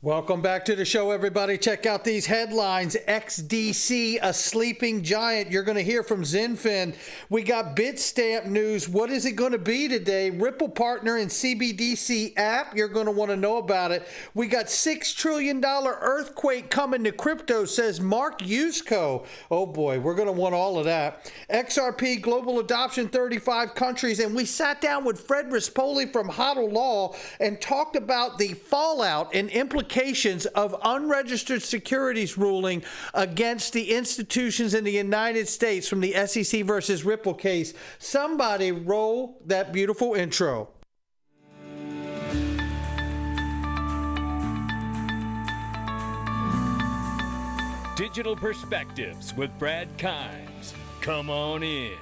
Welcome back to the show, everybody. Check out these headlines. XDC, a sleeping giant. You're going to hear from Zenfin. We got Bitstamp news. What is it going to be today? Ripple partner in CBDC app. You're going to want to know about it. We got $6 trillion earthquake coming to crypto, says Mark Yusko. Oh boy, we're going to want all of that. XRP global adoption, 35 countries. And we sat down with Fred Rispoli from HODL Law and talked about the fallout and implications of unregistered securities ruling against the institutions in the United States from the SEC versus Ripple case. Somebody roll that beautiful intro. Digital Perspectives with Brad Kimes. Come on in.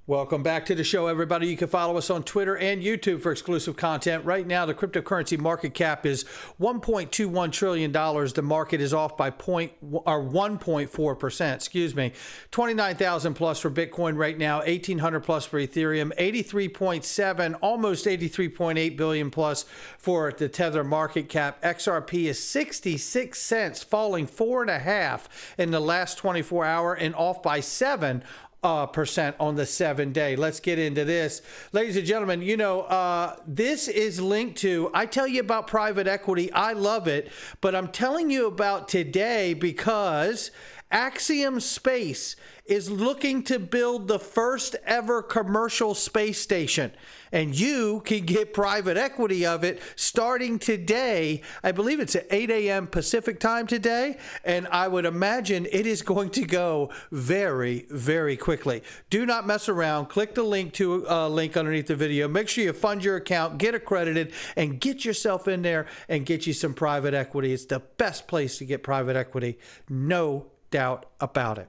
Welcome back to the show, everybody. You can follow us on Twitter and YouTube for exclusive content. Right now, the cryptocurrency market cap is $1.21 trillion. The market is off by 1.4%. Excuse me. 29,000 plus for Bitcoin right now. 1,800 plus for Ethereum. 83.7, almost 83.8 billion plus for the Tether market cap. XRP is 66 cents, falling 4.5 in the last 24 hours and off by 7% on the 7-day. Let's get into this. Ladies and gentlemen, you know, this is linked to, I tell you about private equity. I love it, but I'm telling you about today because Axiom Space is looking to build the first ever commercial space station. And you can get private equity of it starting today. I believe it's at 8 a.m. Pacific time today. And I would imagine it is going to go very, very quickly. Do not mess around. Click the link underneath the video. Make sure you fund your account, get accredited, and get yourself in there and get you some private equity. It's the best place to get private equity. No doubt about it.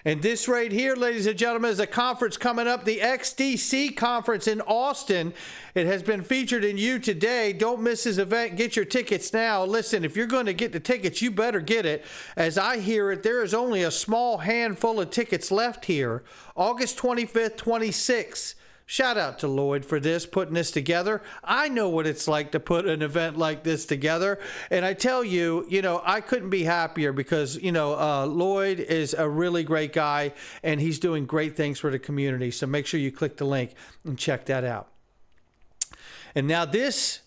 And this right here, ladies and gentlemen, is a conference coming up, the XDC conference in Austin. It has been featured in You Today. Don't miss this event. Get your tickets now. Listen, if you're going to get the tickets, you better get it. As I hear it, there is only a small handful of tickets left here. August 25th, 26th. Shout out to Lloyd for this, putting this together. I know what it's like to put an event like this together. And I tell you, you know, I couldn't be happier because, you know, Lloyd is a really great guy and he's doing great things for the community. So make sure you click the link and check that out. And now this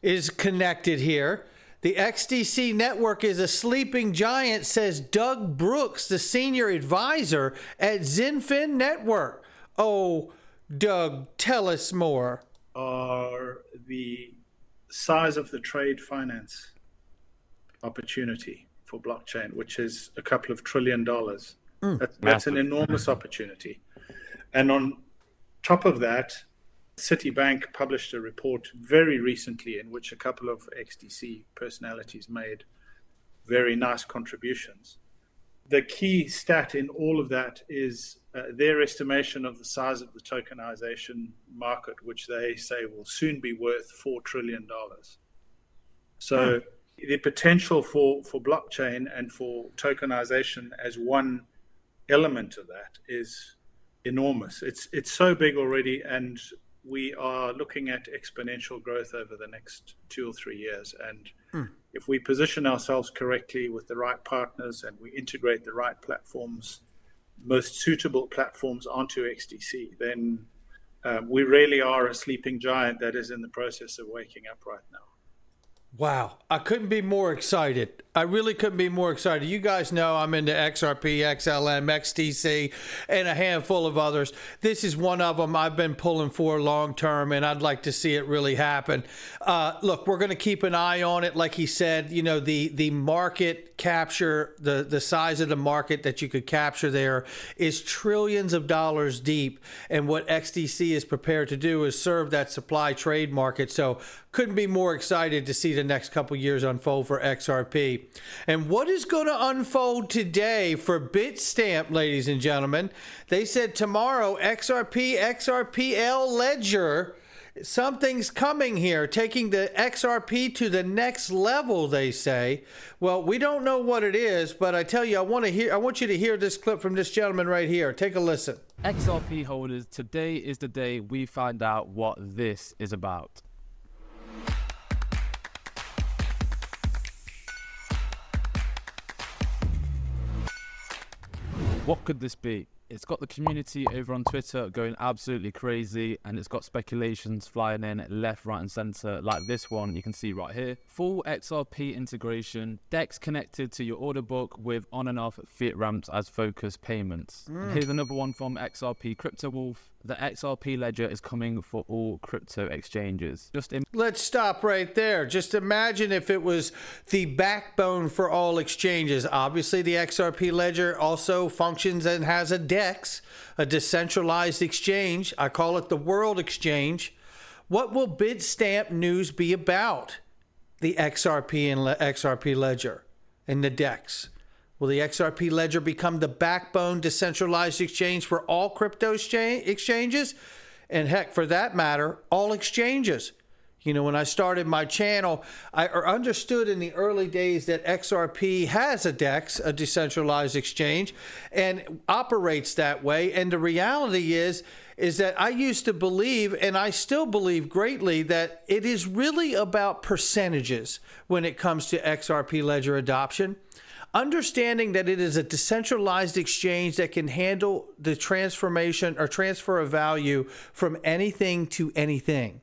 is connected here. The XDC network is a sleeping giant, says Doug Brooks, the senior advisor at Zenfin Network. Oh, Doug, tell us more. Are the size of the trade finance opportunity for blockchain, which is a couple of $1 trillion. That's an enormous opportunity. And on top of that, Citibank published a report very recently in which a couple of XDC personalities made very nice contributions. The key stat in all of that is their estimation of the size of the tokenization market, which they say will soon be worth $4 trillion. So the potential for blockchain and for tokenization as one element of that is enormous. It's so big already, and we are looking at exponential growth over the next 2 or 3 years. And if we position ourselves correctly with the right partners and we integrate the right platforms, most suitable platforms onto XDC, then we really are a sleeping giant that is in the process of waking up right now. Wow. I couldn't be more excited. I really couldn't be more excited. You guys know I'm into XRP, XLM, XDC, and a handful of others. This is one of them I've been pulling for long term, and I'd like to see it really happen. Look, we're going to keep an eye on it. Like he said, you know, the market capture, the size of the market that you could capture there is trillions of dollars deep. And what XDC is prepared to do is serve that supply trade market. So couldn't be more excited to see the next couple years unfold for XRP. And what is going to unfold today for Bitstamp, ladies and gentlemen? They said tomorrow XRP-XRPL ledger something's coming here, taking the XRP to the next level, they say. Well, we don't know what it is, but I tell you, I want you to hear this clip from this gentleman right here. Take a listen. XRP holders, today is the day we find out what this is about. What could this be? It's got the community over on Twitter going absolutely crazy, and it's got speculations flying in left, right, and center, like this one you can see right here. Full XRP integration, DEX connected to your order book with on and off fiat ramps as focus payments. And here's another one from XRP Crypto Wolf. The XRP ledger is coming for all crypto exchanges. Let's stop right there. Just imagine if it was the backbone for all exchanges. Obviously, the XRP ledger also functions and has a DEX, a decentralized exchange. I call it the World Exchange. What will Bitstamp news be about? The XRP and XRP ledger and the DEX. Will the XRP ledger become the backbone decentralized exchange for all crypto exchanges? And heck, for that matter, all exchanges. You know, when I started my channel, I understood in the early days that XRP has a DEX, a decentralized exchange, and operates that way. And the reality is that I used to believe, and I still believe greatly, that it is really about percentages when it comes to XRP ledger adoption. Understanding that it is a decentralized exchange that can handle the transformation or transfer of value from anything to anything.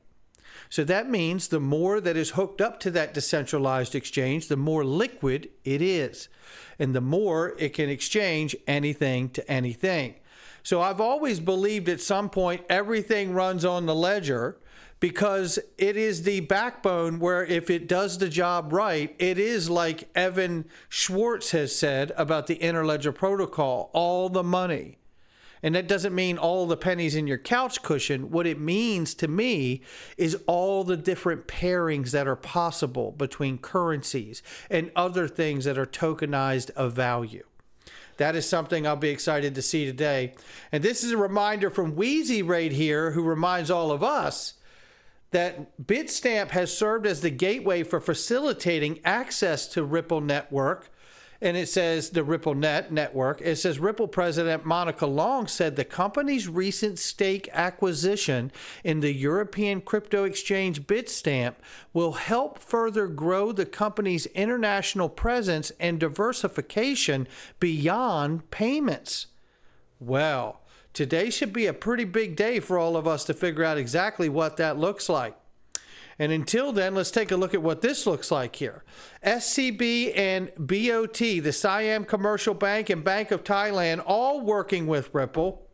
So that means the more that is hooked up to that decentralized exchange, the more liquid it is, and the more it can exchange anything to anything. So I've always believed at some point everything runs on the ledger, because it is the backbone where if it does the job right, it is like Evan Schwartz has said about the Interledger Protocol, all the money. And that doesn't mean all the pennies in your couch cushion. What it means to me is all the different pairings that are possible between currencies and other things that are tokenized of value. That is something I'll be excited to see today. And this is a reminder from Wheezy right here, who reminds all of us that Bitstamp has served as the gateway for facilitating access to Ripple network. And it says the RippleNet network. It says Ripple President Monica Long said the company's recent stake acquisition in the European crypto exchange Bitstamp will help further grow the company's international presence and diversification beyond payments. Well, today should be a pretty big day for all of us to figure out exactly what that looks like. And until then, let's take a look at what this looks like here. SCB and BOT, the Siam Commercial Bank and Bank of Thailand, all working with Ripple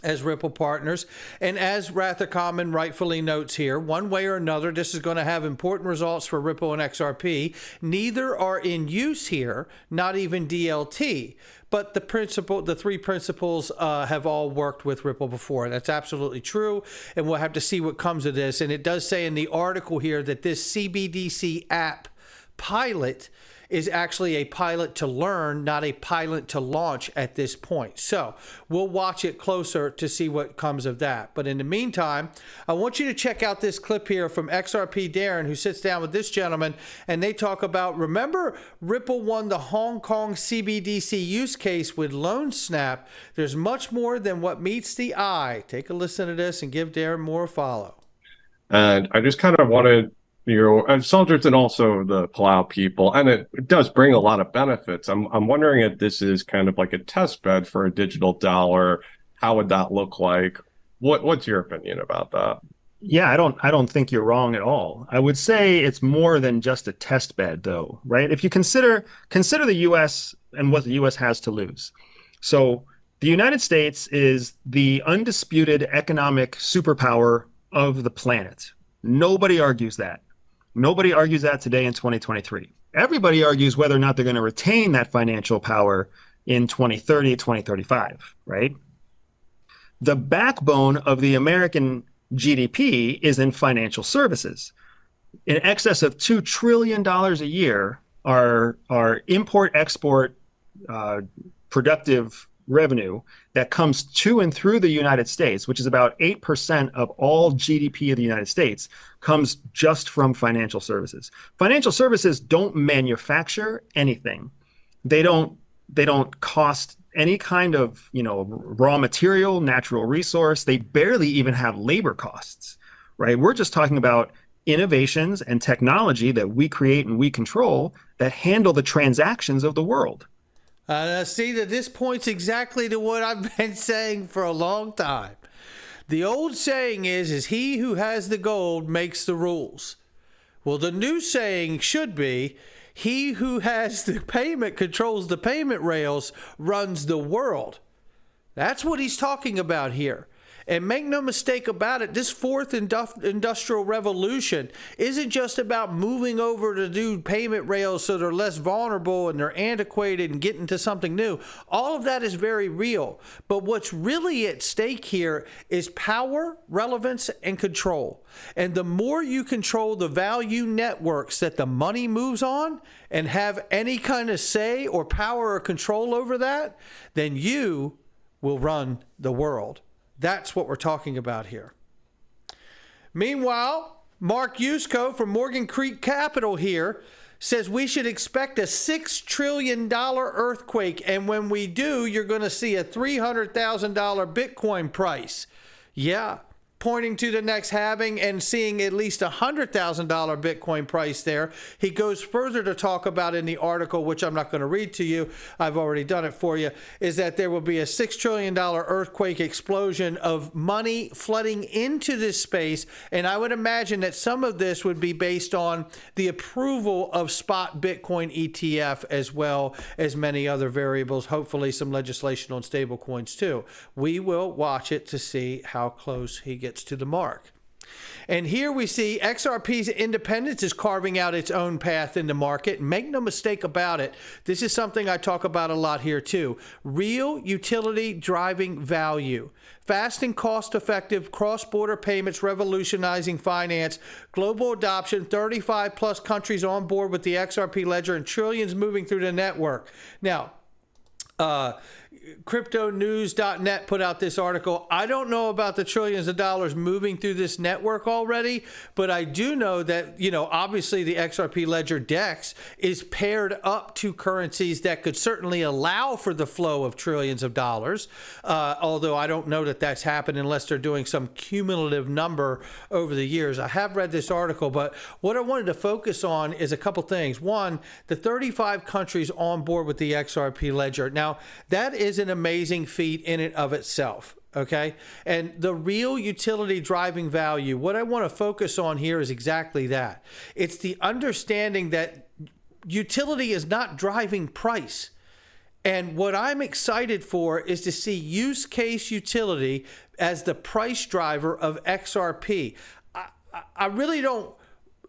as Ripple partners. And as Rathacommon rightfully notes here, one way or another, this is going to have important results for Ripple and XRP. Neither are in use here, not even DLT. But the three principals have all worked with Ripple before. That's absolutely true. And we'll have to see what comes of this. And it does say in the article here that this CBDC app pilot is actually a pilot to learn, not a pilot to launch at this point. So we'll watch it closer to see what comes of that. But in the meantime, I want you to check out this clip here from XRP Darren, who sits down with this gentleman, and they talk about, remember, Ripple won the Hong Kong CBDC use case with LoanSnap. There's much more than what meets the eye. Take a listen to this and give Darren more a follow. And I just kind of wanted soldiers and also the Palau people, and it does bring a lot of benefits. I'm wondering if this is kind of like a test bed for a digital dollar. How would that look like? What's your opinion about that? Yeah, I don't think you're wrong at all. I would say it's more than just a test bed, though, right? If you consider the U.S. and what the U.S. has to lose. So the United States is the undisputed economic superpower of the planet. Nobody argues that. Nobody argues that today in 2023. Everybody argues whether or not they're going to retain that financial power in 2030, 2035, right? The backbone of the American GDP is in financial services. In excess of $2 trillion a year are import-export productive revenue that comes to and through the United States, which is about 8% of all GDP of the United States, comes just from financial services. Financial services don't manufacture anything. They don't cost any kind of, raw material, natural resource. They barely even have labor costs, right? We're just talking about innovations and technology that we create and we control that handle the transactions of the world. See, that this points exactly to what I've been saying for a long time. The old saying is he who has the gold makes the rules. Well, the new saying should be, he who has the payment, controls the payment rails, runs the world. That's what he's talking about here. And make no mistake about it, this fourth industrial revolution isn't just about moving over to do payment rails so they're less vulnerable and they're antiquated and getting to something new. All of that is very real. But what's really at stake here is power, relevance, and control. And the more you control the value networks that the money moves on and have any kind of say or power or control over that, then you will run the world. That's what we're talking about here. Meanwhile, Mark Yusko from Morgan Creek Capital here says we should expect a $6 trillion earthquake. And when we do, you're going to see a $300,000 Bitcoin price. Yeah, pointing to the next halving and seeing at least a $100,000 Bitcoin price there. He goes further to talk about in the article, which I'm not going to read to you, I've already done it for you, is that there will be a $6 trillion earthquake explosion of money flooding into this space. And I would imagine that some of this would be based on the approval of spot Bitcoin ETF, as well as many other variables, hopefully some legislation on stable coins too. We will watch it to see how close he gets to the mark. And here we see XRP's independence is carving out its own path in the market. Make no mistake about it, this is something I talk about a lot here too. Real utility driving value. Fast and cost-effective cross-border payments revolutionizing finance. Global adoption, 35 plus countries on board with the XRP ledger and trillions moving through the network. Now, cryptonews.net put out this article. I don't know about the trillions of dollars moving through this network already, but I do know that, obviously the XRP Ledger DEX is paired up to currencies that could certainly allow for the flow of trillions of dollars. Although I don't know that that's happened unless they're doing some cumulative number over the years. I have read this article, but what I wanted to focus on is a couple things. One, the 35 countries on board with the XRP Ledger. Now, that is an amazing feat in and of itself, okay? And the real utility driving value, what I want to focus on here is exactly that. It's the understanding that utility is not driving price. And what I'm excited for is to see use case utility as the price driver of XRP. I really don't,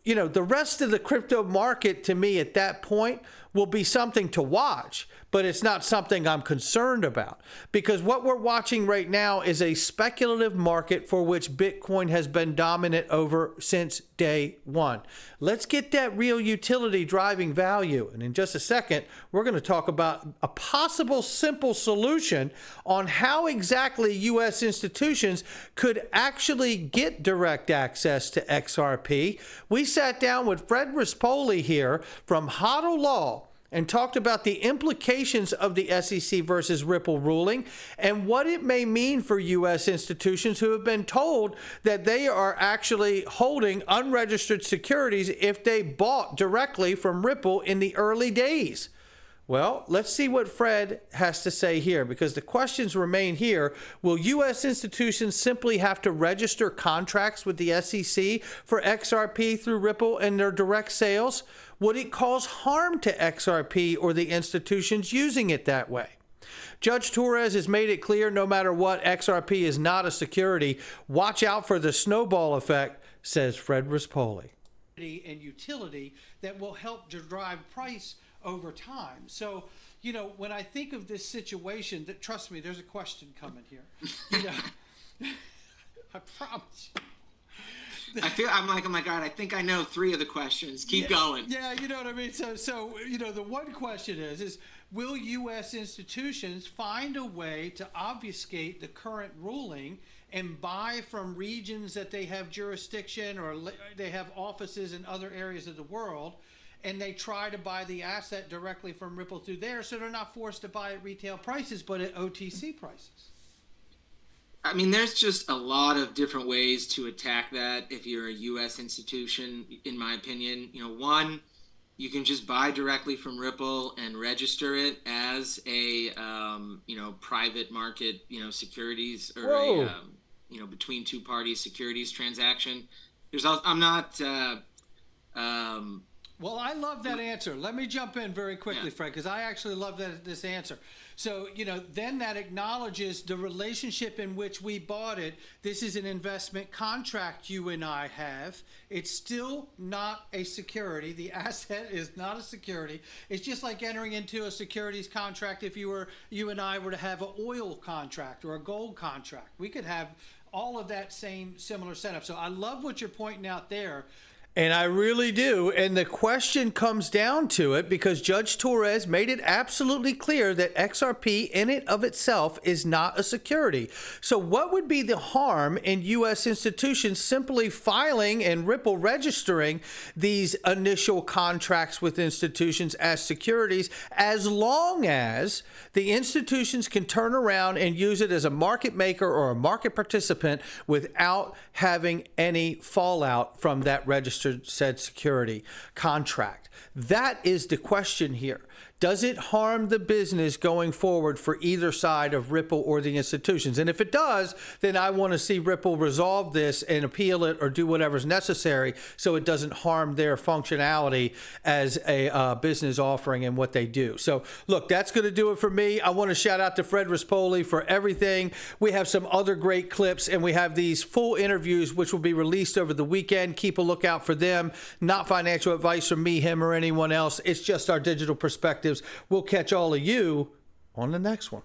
the rest of the crypto market to me at that point will be something to watch, but it's not something I'm concerned about, because what we're watching right now is a speculative market for which Bitcoin has been dominant over since day one. Let's get that real utility driving value. And in just a second, we're going to talk about a possible simple solution on how exactly U.S. institutions could actually get direct access to XRP. We sat down with Fred Rispoli here from HODL Law and talked about the implications of the SEC versus Ripple ruling and what it may mean for U.S. institutions who have been told that they are actually holding unregistered securities if they bought directly from Ripple in the early days. Well, let's see what Fred has to say here, because the questions remain here. Will U.S. institutions simply have to register contracts with the SEC for XRP through Ripple and their direct sales? Would it cause harm to XRP or the institutions using it that way? Judge Torres has made it clear no matter what, XRP is not a security. Watch out for the snowball effect, says Fred Rispoli. And utility that will help to drive price over time. So, when I think of this situation, that, trust me, there's a question coming here. I promise you. I'm like, oh my God, I think I know 3 of the questions. Keep going. Yeah, you know what I mean? So the one question is will U.S. institutions find a way to obfuscate the current ruling and buy from regions that they have jurisdiction or they have offices in other areas of the world, and they try to buy the asset directly from Ripple through there, so they're not forced to buy at retail prices, but at OTC prices? I mean, there's just a lot of different ways to attack that if you're a U.S. institution, in my opinion. One, you can just buy directly from Ripple and register it as a, private market, securities or between two parties securities transaction. I'm not. Well, I love that answer. Let me jump in very quickly, Fred, because I actually love this answer. So, then that acknowledges the relationship in which we bought it. This is an investment contract you and I have. It's still not a security. The asset is not a security. It's just like entering into a securities contract if you and I were to have an oil contract or a gold contract. We could have all of that similar setup. So I love what you're pointing out there. And I really do. And the question comes down to it because Judge Torres made it absolutely clear that XRP in it of itself is not a security. So what would be the harm in U.S. institutions simply filing and Ripple registering these initial contracts with institutions as securities, as long as the institutions can turn around and use it as a market maker or a market participant without having any fallout from that registered said security contract? That is the question here. Does it harm the business going forward for either side of Ripple or the institutions? And if it does, then I want to see Ripple resolve this and appeal it or do whatever's necessary so it doesn't harm their functionality as a business offering and what they do. So, look, that's going to do it for me. I want to shout out to Fred Rispoli for everything. We have some other great clips, and we have these full interviews which will be released over the weekend. Keep a lookout for them. Not financial advice from me, him, or anyone else. It's just our digital perspectives. We'll catch all of you on the next one.